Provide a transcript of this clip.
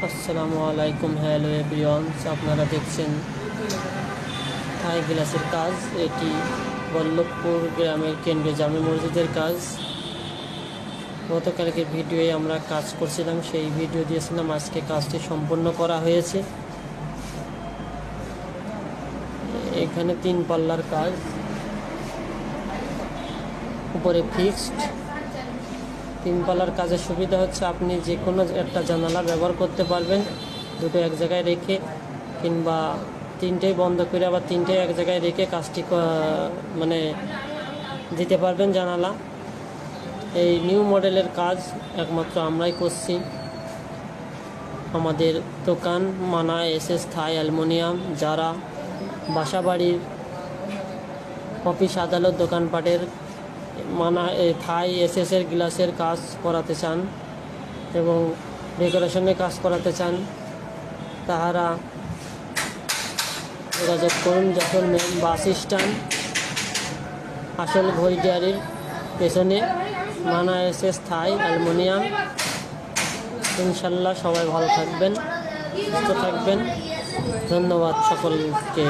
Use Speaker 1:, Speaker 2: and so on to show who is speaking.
Speaker 1: আসসালামু আলাইকুম, hello everyone. আপনারা দেখছেন থাই গ্লাসের কাজ। এটি বল্লভপুর গ্রামের কেন্দ্রীয় জামে মসজিদের কাজ। গতকালকের ভিডিওয়ে আমরা কাজ করছিলাম, সেই ভিডিও দিয়েছিলাম। আজকে কাজটি সম্পন্ন করা হয়েছে। এখানে 3 পাল্লার কাজ, উপরে ফিক্সড। 3 পাল্লার কাজের সুবিধা হচ্ছে আপনি যে কোনো একটা জানালা ব্যবহার করতে পারবেন, দুটো এক জায়গায় রেখে, কিংবা 3টেই বন্ধ করে আবার 3টেই এক জায়গায় রেখে কাজটি দিতে পারবেন জানালা। এই নিউ মডেলের কাজ একমাত্র আমরাই করছি। আমাদের দোকান মানা এসএস থাই অ্যালুমিনিয়াম। যারা বাসাবাড়ির, অফিস, আদালত, দোকানপাটের মানা থাই এসএসের গ্লাসের কাজ করাতে চান এবং ডেকোরেশনের কাজ করাতে চান, তাহারা যোগাযোগ করুন। যখন মেন বাস স্ট্যান্ড আসল ঘড়িডিয়ারির পেছনে মানা এসএস থাই অ্যালুমিনিয়াম। ইনশাল্লাহ সবাই ভালো থাকবেন, সুস্থ থাকবেন। ধন্যবাদ সকলকে।